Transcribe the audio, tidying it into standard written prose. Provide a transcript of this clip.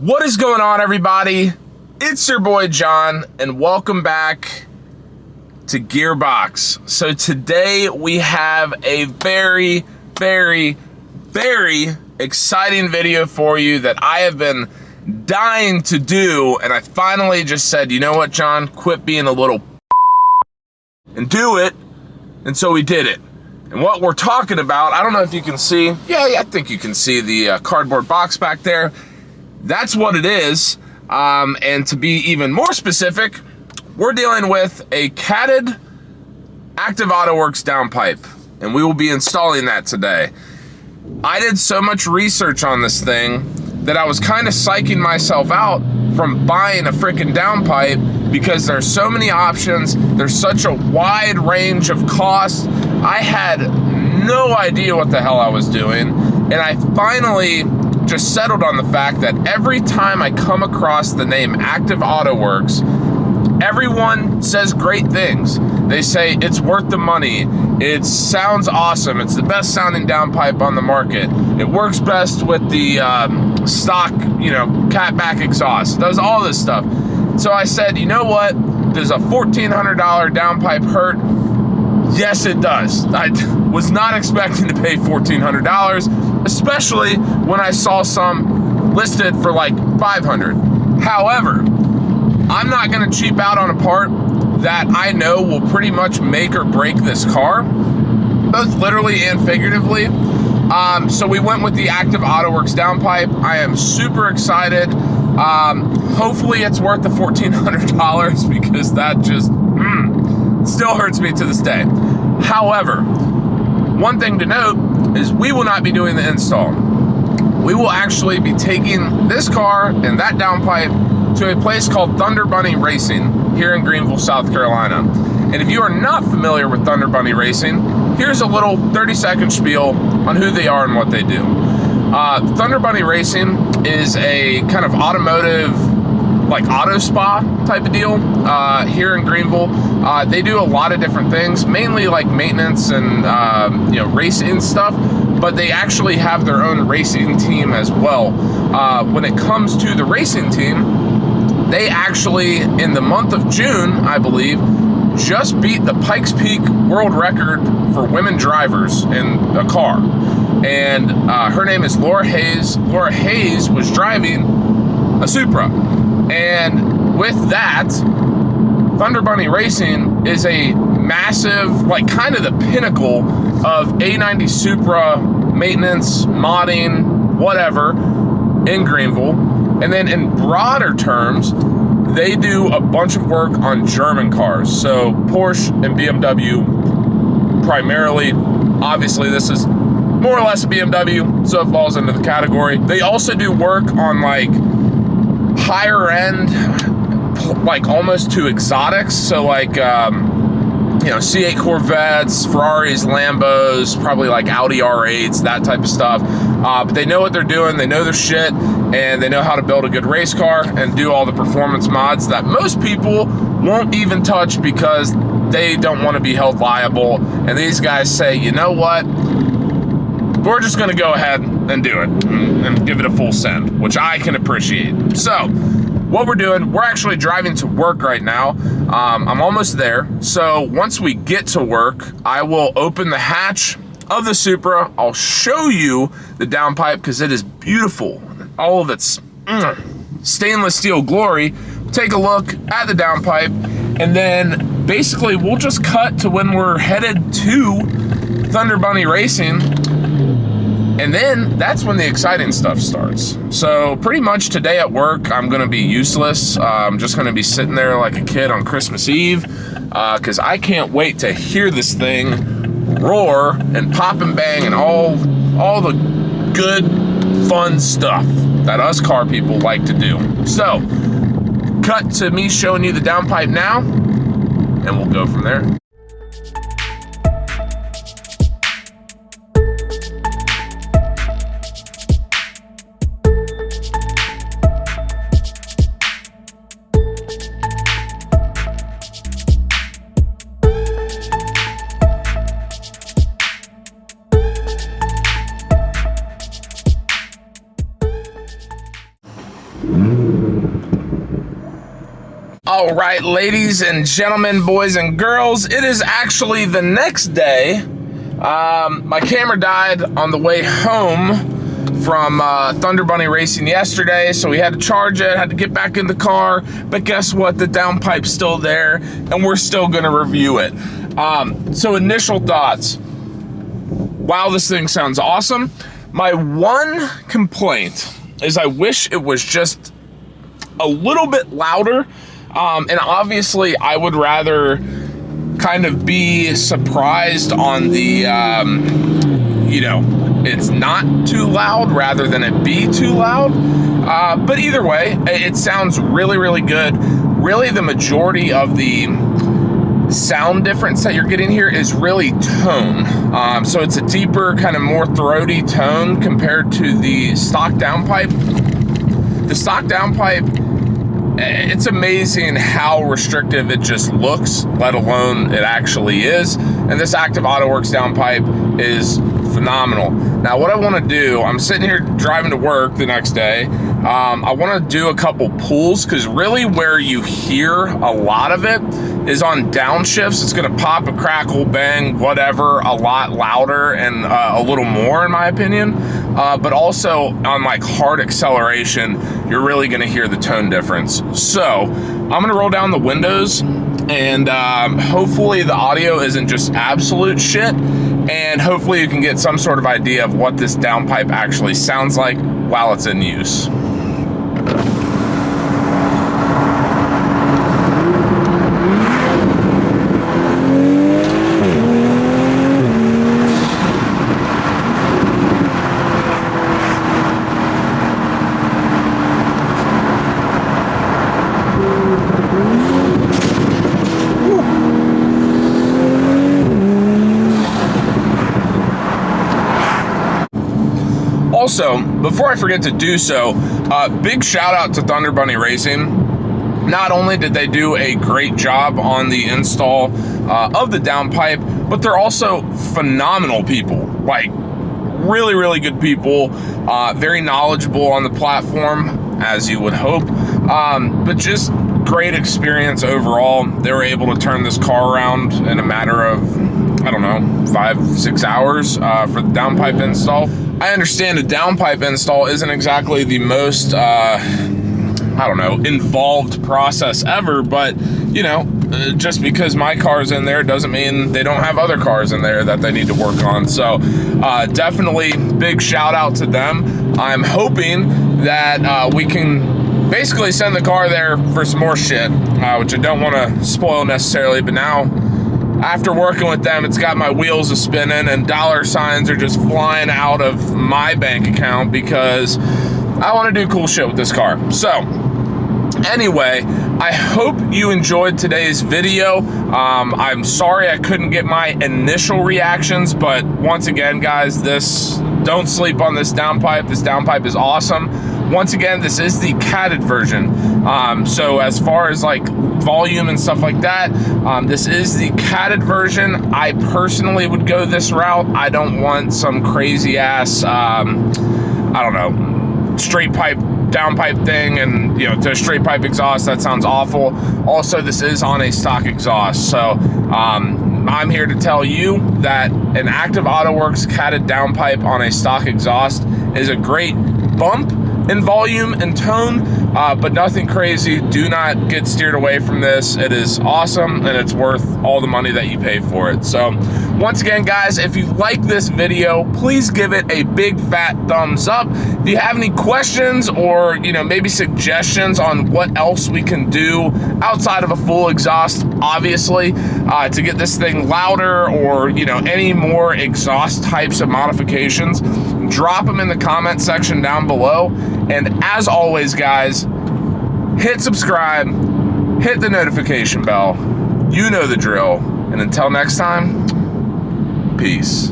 What is going on, everybody? It's your boy John, and welcome back to Gearbox. So today we have a very exciting video for you that I have been dying to do, and I finally just said, you know what, John, quit being a little and do it. And so we did it. And what we're talking about, I don't know if you can see, yeah, I think you can see the cardboard box back there. That's what it is. And to be even more specific, we're dealing with a catted active Autowerkes downpipe, and we will be installing that today. I did so much research on this thing that I was kind of psyching myself out from buying a freaking downpipe because there's so many options. There's such a wide range of costs. I had no idea what the hell I was doing, and I finally just settled on the fact that every time I come across the name Active Autowerkes, everyone says great things. They say it's worth the money, it sounds awesome, it's the best sounding downpipe on the market, it works best with the stock, catback exhaust, does all this stuff. So I said, you know what, does a $1,400 downpipe hurt? Yes, it does. I was not expecting to pay $1,400, especially when I saw some listed for like $500. However, I'm not gonna cheap out on a part that I know will pretty much make or break this car, both literally and figuratively. So we went with the Active Autowerkes downpipe. I am super excited. Hopefully it's worth the $1,400 because that just still hurts me to this day. However, one thing to note is we will not be doing the install. We will actually be taking this car and that downpipe to a place called Thunder Bunny Racing here in Greenville, South Carolina. And if you are not familiar with Thunder Bunny Racing, here's a little 30-second spiel on who they are and what they do. Thunder Bunny Racing is a kind of automotive, like auto spa type of deal here in Greenville. They do a lot of different things, mainly like maintenance and racing stuff, but they actually have their own racing team as well. When it comes to the racing team, they actually, in the month of June, I believe, just beat the Pikes Peak world record for women drivers in a car. And her name is Laura Hayes. Laura Hayes was driving a Supra. And with that, Thunder Bunny Racing is a massive, like kind of the pinnacle of A90 Supra maintenance, modding, whatever, in Greenville. And then in broader terms, they do a bunch of work on German cars. So Porsche and BMW primarily. Obviously this is more or less a BMW, so it falls into the category. They also do work on like higher end, like almost to exotics, so like C8 Corvettes, Ferraris, Lambos, probably like Audi R8s, that type of stuff. But they know what they're doing, they know their shit, and they know how to build a good race car and do all the performance mods that most people won't even touch because they don't want to be held liable. And these guys say, you know what, we're just gonna go ahead and do it and give it a full send, which I can appreciate. So what we're doing, we're actually driving to work right now. I'm almost there. So once we get to work, I will open the hatch of the Supra. I'll show you the downpipe because it is beautiful. All of its stainless steel glory. Take a look at the downpipe, and then basically we'll just cut to when we're headed to Thunder Bunny Racing. And then that's when the exciting stuff starts. So pretty much today at work, I'm gonna be useless. I'm just gonna be sitting there like a kid on Christmas Eve because I can't wait to hear this thing roar and pop and bang and all the good, fun stuff that us car people like to do. So, cut to me showing you the downpipe now, and we'll go from there. All right, ladies and gentlemen, boys and girls, it is actually the next day. My camera died on the way home from Thunder Bunny racing yesterday, so we had to charge it, had to get back in the car, but guess what? The downpipe's still there, and we're still gonna review it. So initial thoughts. Wow, this thing sounds awesome. My one complaint is I wish it was just a little bit louder. And obviously I would rather kind of be surprised on the, it's not too loud rather than it be too loud. But either way, it sounds really, really good. Really, the majority of the sound difference that you're getting here is really tone. So it's a deeper, kind of more throaty tone compared to the stock downpipe. The stock downpipe, it's amazing how restrictive it just looks, let alone it actually is. And this active Autowerkes downpipe is phenomenal. Now what I want to do, I'm sitting here driving to work the next day. I want to do a couple pulls, because really where you hear a lot of it is on downshifts. It's going to pop, a crackle, bang, whatever, a lot louder and a little more in my opinion. But also on like hard acceleration, you're really going to hear the tone difference. So I'm going to roll down the windows, and hopefully the audio isn't just absolute shit, and hopefully you can get some sort of idea of what this downpipe actually sounds like while it's in use. Also, before I forget to do so, big shout out to Thunder Bunny Racing. Not only did they do a great job on the install of the downpipe, but they're also phenomenal people. Like, really, really good people. Very knowledgeable on the platform, as you would hope. But just great experience overall. They were able to turn this car around in a matter of, I don't know, 5-6 hours for the downpipe install. I understand a downpipe install isn't exactly the most, involved process ever, but, just because my car's in there doesn't mean they don't have other cars in there that they need to work on. So definitely big shout out to them. I'm hoping that we can basically send the car there for some more shit, which I don't want to spoil necessarily, but now, after working with them, it's got my wheels a spinning and dollar signs are just flying out of my bank account because I want to do cool shit with this car. So anyway, I hope you enjoyed today's video. I'm sorry I couldn't get my initial reactions, but once again, guys, don't sleep on this downpipe. This downpipe is awesome. Once again, this is the catted version. So as far as like volume and stuff like that, this is the catted version. I personally would go this route. I don't want some crazy ass, straight pipe downpipe thing, and to straight pipe exhaust, that sounds awful. Also, this is on a stock exhaust, so I'm here to tell you that an active Autowerkes catted downpipe on a stock exhaust is a great bump in volume and tone, but nothing crazy. Do not get steered away from this. It is awesome, and it's worth all the money that you pay for it. So once again, guys, if you like this video, please give it a big fat thumbs up. If you have any questions or maybe suggestions on what else we can do outside of a full exhaust, obviously, to get this thing louder, or any more exhaust types of modifications, drop them in the comment section down below. And as always, guys, hit subscribe, hit the notification bell. You know the drill. And until next time, peace.